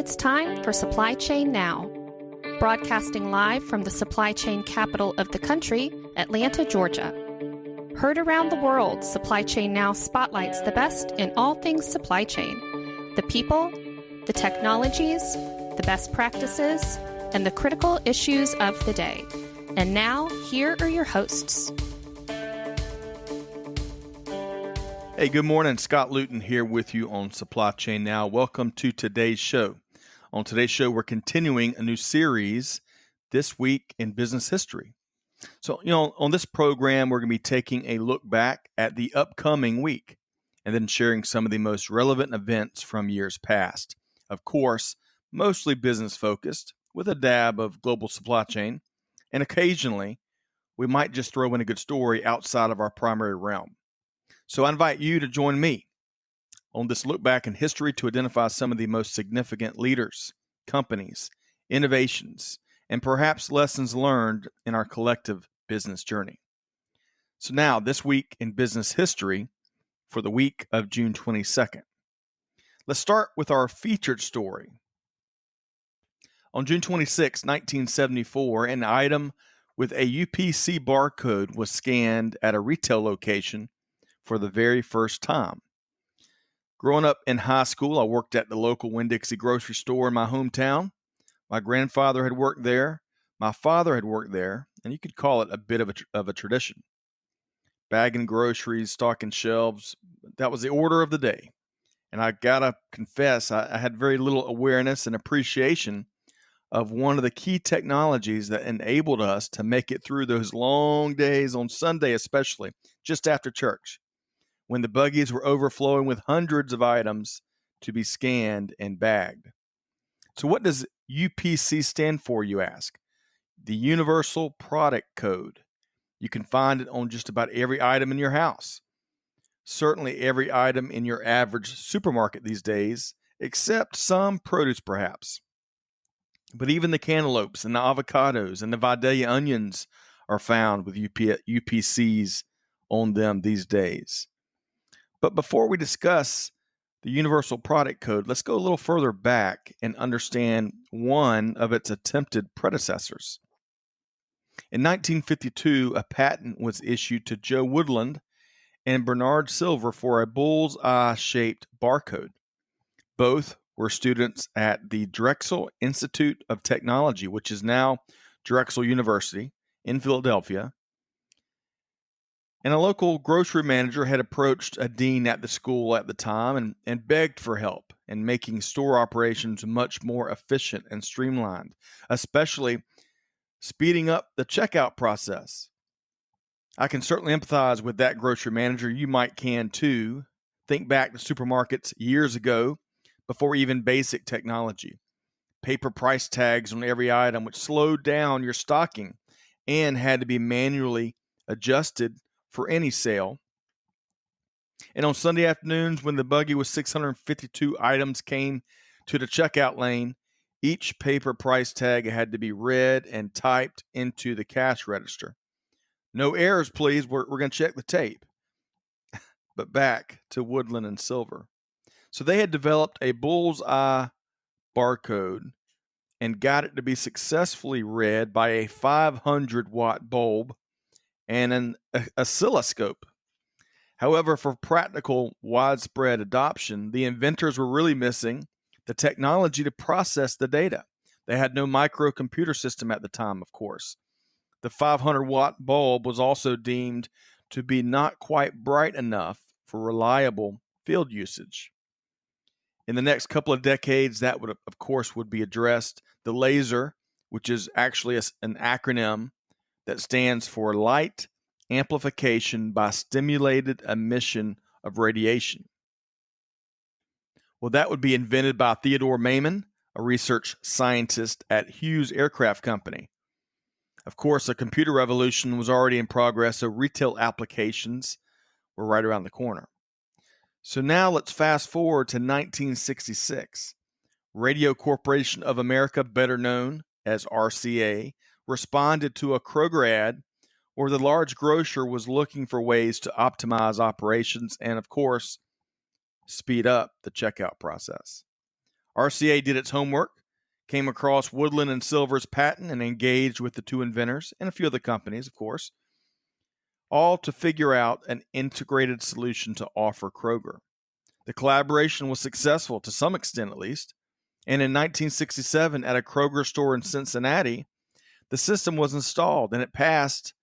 It's time for Supply Chain Now. Broadcasting live from the supply chain capital of the country, Atlanta, Georgia. Heard around the world, Supply Chain Now spotlights the best in all things supply chain. The people, the technologies, the best practices, and the critical issues of the day. And now, here are your hosts. Hey, good morning. Scott Luton here with you on Supply Chain Now. Welcome to today's show. On today's show, we're continuing a new series, This Week in Business History. So, on this program, we're going to be taking a look back at the upcoming week and then sharing some of the most relevant events from years past. Of course, mostly business focused with a dab of global supply chain. And occasionally, we might just throw in a good story outside of our primary realm. So I invite you to join me on this look back in history to identify some of the most significant leaders, companies, innovations, and perhaps lessons learned in our collective business journey. So now, this week in business history for the week of June 22nd. Let's start with our featured story. On June 26, 1974, an item with a UPC barcode was scanned at a retail location for the very first time. Growing up in high school, I worked at the local Winn-Dixie grocery store in my hometown. My grandfather had worked there. My father had worked there, and you could call it a bit of a tradition. Bagging groceries, stocking shelves, that was the order of the day. And I gotta confess, I had very little awareness and appreciation of one of the key technologies that enabled us to make it through those long days on Sunday, especially just after church, when the buggies were overflowing with hundreds of items to be scanned and bagged. So what does UPC stand for, you ask? The Universal Product Code. You can find it on just about every item in your house. Certainly every item in your average supermarket these days, except some produce perhaps. But even the cantaloupes and the avocados and the Vidalia onions are found with UPCs on them these days. But before we discuss the Universal Product Code, let's go a little further back and understand one of its attempted predecessors. In 1952, a patent was issued to Joe Woodland and Bernard Silver for a bullseye-shaped barcode. Both were students at the Drexel Institute of Technology, which is now Drexel University in Philadelphia. And a local grocery manager had approached a dean at the school at the time and begged for help in making store operations much more efficient and streamlined, especially speeding up the checkout process. I can certainly empathize with that grocery manager. You might can too. Think back to supermarkets years ago, before even basic technology. Paper price tags on every item, which slowed down your stocking and had to be manually adjusted for any sale. And on Sunday afternoons, when the buggy with 652 items came to the checkout lane, each paper price tag had to be read and typed into the cash register. No errors, please. We're going to check the tape. But back to Woodland and Silver. So they had developed a bullseye barcode and got it to be successfully read by a 500-watt bulb and an oscilloscope. However, for practical widespread adoption, the inventors were really missing the technology to process the data. They had no microcomputer system at the time, of course. The 500-watt bulb was also deemed to be not quite bright enough for reliable field usage. In the next couple of decades, that would, of course, be addressed. The laser, which is actually an acronym that stands for Light Amplification by Stimulated Emission of Radiation. Well, that would be invented by Theodore Maiman, a research scientist at Hughes Aircraft Company. Of course, a computer revolution was already in progress, so retail applications were right around the corner. So now let's fast forward to 1966. Radio Corporation of America, better known as RCA, responded to a Kroger ad where the large grocer was looking for ways to optimize operations and, of course, speed up the checkout process. RCA did its homework, came across Woodland and Silver's patent, and engaged with the two inventors and a few other companies, of course, all to figure out an integrated solution to offer Kroger. The collaboration was successful to some extent, at least, and in 1967, at a Kroger store in Cincinnati, the system was installed and it passed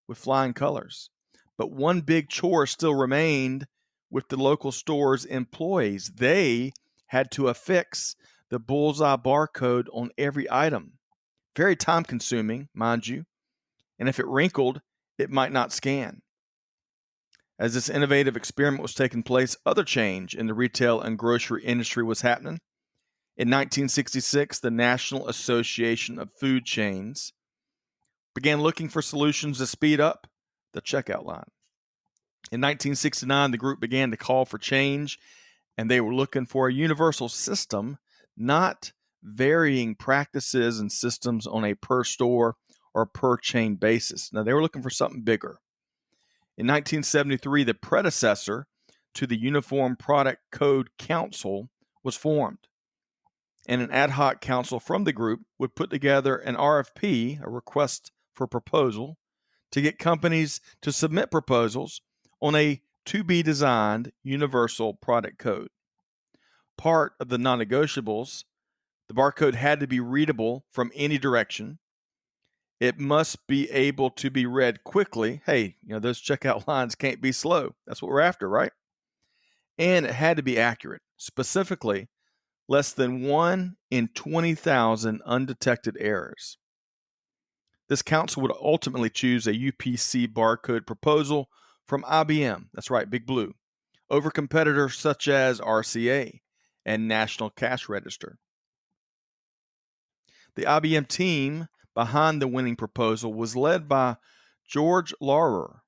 with flying colors. But one big chore still remained with the local store's employees. They had to affix the bullseye barcode on every item. Very time consuming, mind you, and if it wrinkled, it might not scan. As this innovative experiment was taking place, other change in the retail and grocery industry was happening. In 1966, the National Association of Food Chains began looking for solutions to speed up the checkout line. In 1969, the group began to call for change, and they were looking for a universal system, not varying practices and systems on a per store or per chain basis. Now, they were looking for something bigger. In 1973, the predecessor to the Uniform Product Code Council was formed, and an ad hoc council from the group would put together an RFP, a request for proposal, to get companies to submit proposals on a to-be-designed universal product code. Part of the non-negotiables, the barcode had to be readable from any direction. It must be able to be read quickly. Hey, those checkout lines can't be slow. That's what we're after, right? And it had to be accurate. Specifically, less than 1 in 20,000 undetected errors. This council would ultimately choose a UPC barcode proposal from IBM, that's right, Big Blue, over competitors such as RCA and National Cash Register. The IBM team behind the winning proposal was led by George Laurer.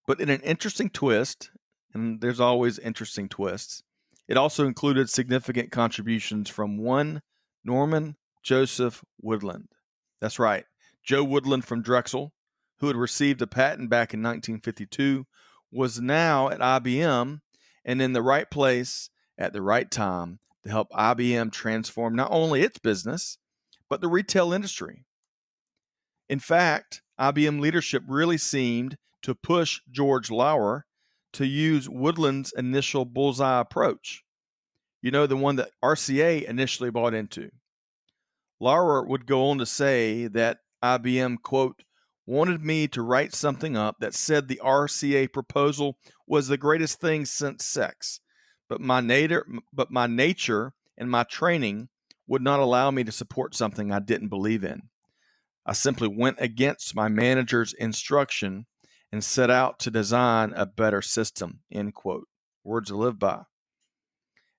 But in an interesting twist, and there's always interesting twists, it also included significant contributions from one Norman Joseph Woodland. That's right, Joe Woodland from Drexel, who had received a patent back in 1952, was now at IBM and in the right place at the right time to help IBM transform not only its business, but the retail industry. In fact, IBM leadership really seemed to push George Laurer to use Woodland's initial bullseye approach. The one that RCA initially bought into. Laurer would go on to say that IBM, quote, wanted me to write something up that said the RCA proposal was the greatest thing since sex, but my nature and my training would not allow me to support something I didn't believe in. I simply went against my manager's instruction and set out to design a better system, end quote. Words to live by.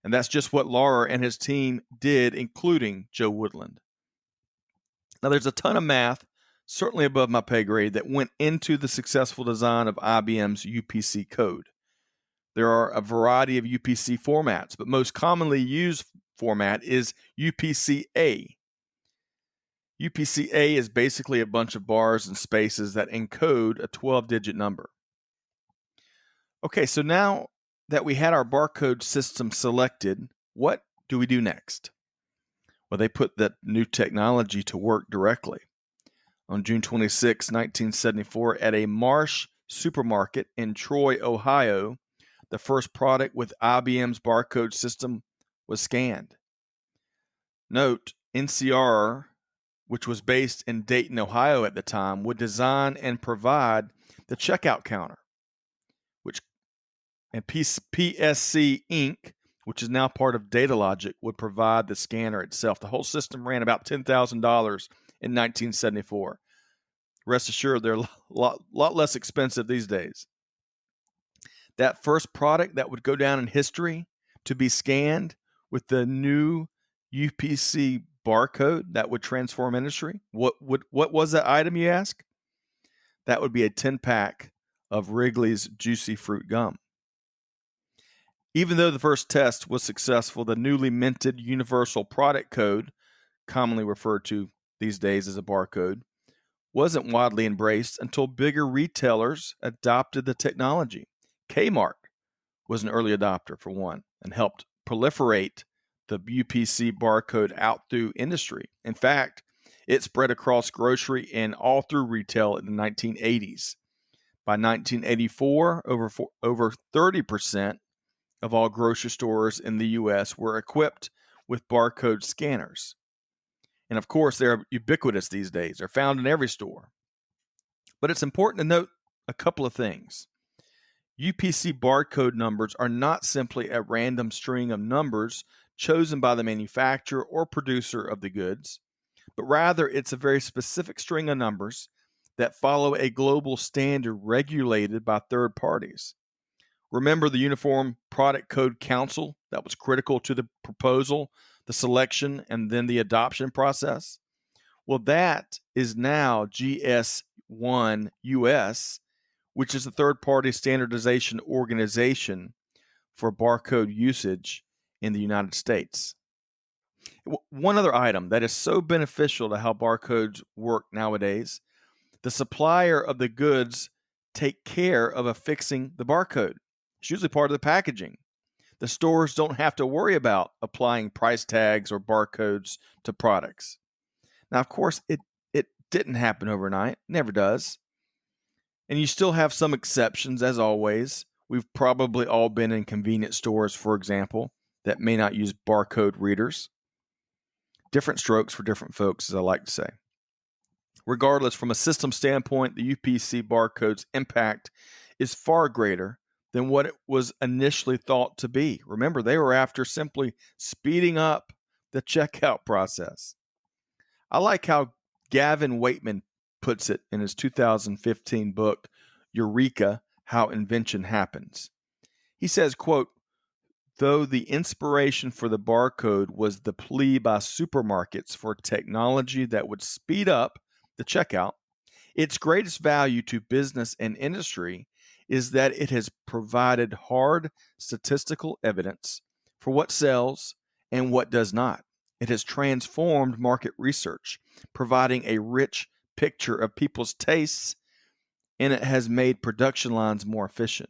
And that's just what Laurer and his team did, including Joe Woodland. Now, there's a ton of math, certainly above my pay grade, that went into the successful design of IBM's UPC code. There are a variety of UPC formats, but most commonly used format is UPC-A. UPC-A is basically a bunch of bars and spaces that encode a 12-digit number. Okay, so now that we had our barcode system selected, what do we do next? Well, they put that new technology to work directly. On June 26, 1974, at a Marsh supermarket in Troy, Ohio, the first product with IBM's barcode system was scanned. Note, NCR, which was based in Dayton, Ohio at the time, would design and provide the checkout counter, and PSC Inc., which is now part of DataLogic, would provide the scanner itself. The whole system ran about $10,000 in 1974. Rest assured, they're a lot less expensive these days. That first product that would go down in history to be scanned with the new UPC barcode that would transform industry. What was that item, you ask? That would be a 10-pack of Wrigley's Juicyfruit gum. Even though the first test was successful, the newly minted Universal Product Code, commonly referred to these days as a barcode, wasn't widely embraced until bigger retailers adopted the technology. Kmart was an early adopter, for one, and helped proliferate the UPC barcode out through industry. In fact, it spread across grocery and all through retail in the 1980s. By 1984, over 30% of all grocery stores in the U.S. were equipped with barcode scanners. And of course, they're ubiquitous these days. They're found in every store. But it's important to note a couple of things. UPC barcode numbers are not simply a random string of numbers chosen by the manufacturer or producer of the goods, but rather it's a very specific string of numbers that follow a global standard regulated by third parties. Remember the Uniform Product Code Council that was critical to the proposal, the selection, and then the adoption process? Well, that is now GS1 US, which is the third-party standardization organization for barcode usage in the United States. One other item that is so beneficial to how barcodes work nowadays, the supplier of the goods take care of affixing the barcode. It's usually part of the packaging. The stores don't have to worry about applying price tags or barcodes to products. Now, of course, it didn't happen overnight. Never does. And you still have some exceptions, as always. We've probably all been in convenience stores, for example, that may not use barcode readers. Different strokes for different folks, as I like to say. Regardless, from a system standpoint, the UPC barcode's impact is far greater than what it was initially thought to be. Remember, they were after simply speeding up the checkout process. I like how Gavin Waitman puts it in his 2015 book, Eureka, How Invention Happens. He says, quote, though the inspiration for the barcode was the plea by supermarkets for technology that would speed up the checkout, its greatest value to business and industry is that it has provided hard statistical evidence for what sells and what does not. It has transformed market research, providing a rich picture of people's tastes, and it has made production lines more efficient.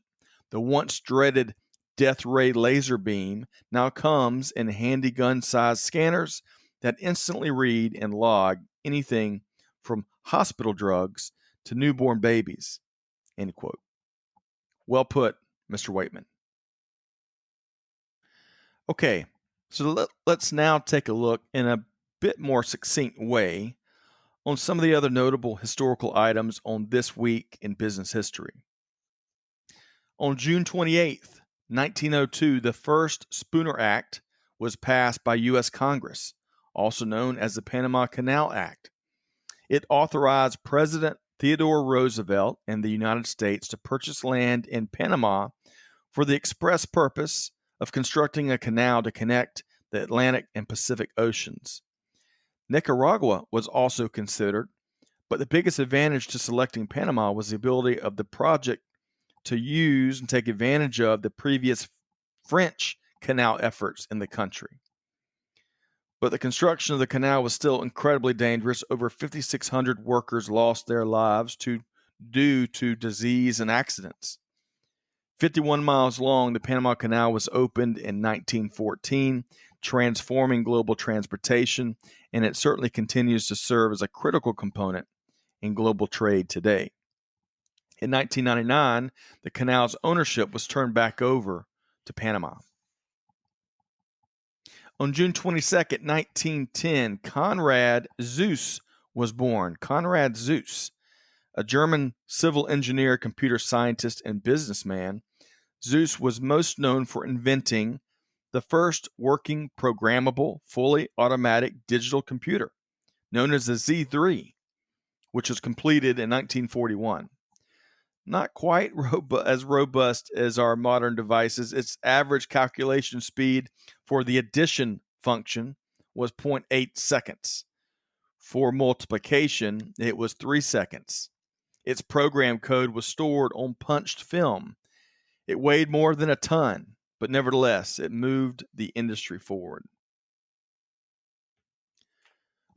The once dreaded death ray laser beam now comes in handy gun-sized scanners that instantly read and log anything from hospital drugs to newborn babies. End quote. Well put, Mr. Waitman. Okay, so let's now take a look in a bit more succinct way on some of the other notable historical items on this week in business history. On June 28th, 1902, the first Spooner Act was passed by U.S. Congress, also known as the Panama Canal Act. It authorized President Theodore Roosevelt and the United States to purchase land in Panama for the express purpose of constructing a canal to connect the Atlantic and Pacific Oceans. Nicaragua was also considered, but the biggest advantage to selecting Panama was the ability of the project to use and take advantage of the previous French canal efforts in the country. But the construction of the canal was still incredibly dangerous. Over 5,600 workers lost their lives due to disease and accidents. 51 miles long, the Panama Canal was opened in 1914, transforming global transportation, and it certainly continues to serve as a critical component in global trade today. In 1999, the canal's ownership was turned back over to Panama. On June 22, 1910, Konrad Zuse was born. Konrad Zuse, a German civil engineer, computer scientist, and businessman. Zuse was most known for inventing the first working programmable, fully automatic digital computer, known as the Z3, which was completed in 1941. Not quite as robust as our modern devices, its average calculation speed for the addition function was 0.8 seconds. For multiplication, it was 3 seconds. Its program code was stored on punched film. It weighed more than a ton, but nevertheless, it moved the industry forward.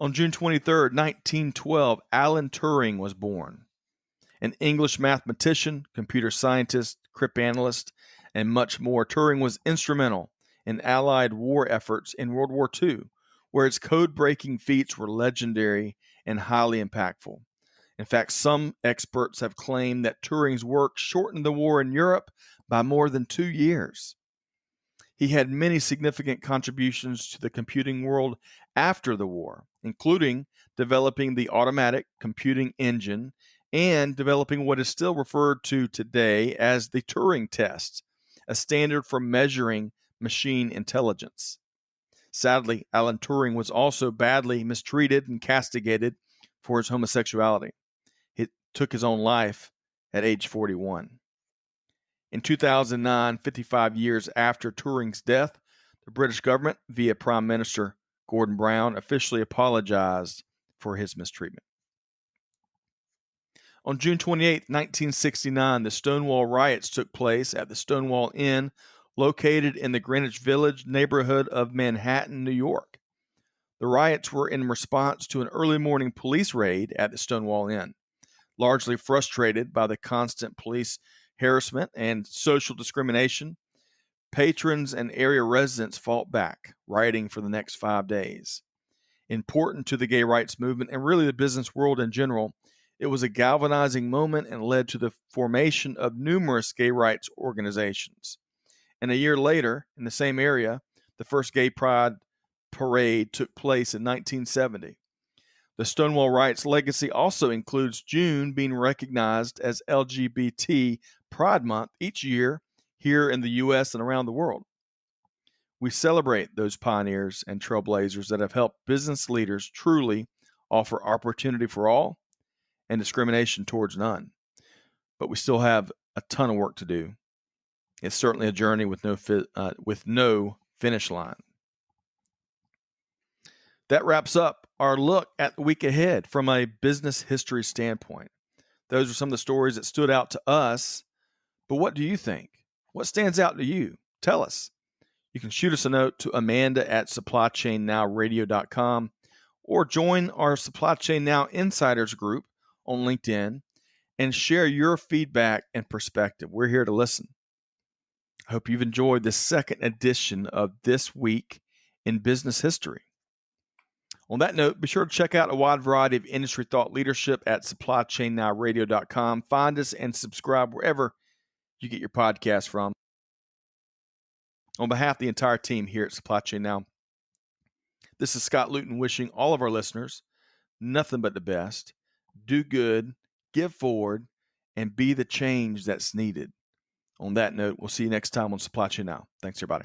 On June 23, 1912, Alan Turing was born. An English mathematician, computer scientist, cryptanalyst, and much more, Turing was instrumental in Allied war efforts in World War II, where its code-breaking feats were legendary and highly impactful. In fact, some experts have claimed that Turing's work shortened the war in Europe by more than 2 years. He had many significant contributions to the computing world after the war, including developing the automatic computing engine and developing what is still referred to today as the Turing test, a standard for measuring machine intelligence. Sadly, Alan Turing was also badly mistreated and castigated for his homosexuality. He took his own life at age 41. In 2009, 55 years after Turing's death, the British government, via Prime Minister Gordon Brown, officially apologized for his mistreatment. On June 28, 1969, the Stonewall riots took place at the Stonewall Inn, located in the Greenwich Village neighborhood of Manhattan, New York. The riots were in response to an early morning police raid at the Stonewall Inn. Largely frustrated by the constant police harassment and social discrimination, patrons and area residents fought back, rioting for the next 5 days. Important to the gay rights movement and really the business world in general, it was a galvanizing moment and led to the formation of numerous gay rights organizations. And a year later, in the same area, the first gay pride parade took place in 1970. The Stonewall riots legacy also includes June being recognized as LGBT Pride Month each year here in the U.S. and around the world. We celebrate those pioneers and trailblazers that have helped business leaders truly offer opportunity for all and discrimination towards none. But we still have a ton of work to do. It's certainly a journey with no finish line. That wraps up our look at the week ahead from a business history standpoint. Those are some of the stories that stood out to us. But what do you think? What stands out to you? Tell us. You can shoot us a note to amanda@supplychainnowradio.com or join our Supply Chain Now Insiders group on LinkedIn and share your feedback and perspective. We're here to listen. I hope you've enjoyed the second edition of This Week in Business History. On that note, be sure to check out a wide variety of industry thought leadership at supplychainnowradio.com. Find us and subscribe wherever you get your podcast from. On behalf of the entire team here at Supply Chain Now, this is Scott Luton wishing all of our listeners nothing but the best. Do good, give forward, and be the change that's needed. On that note, we'll see you next time on Supply Chain Now. Thanks, everybody.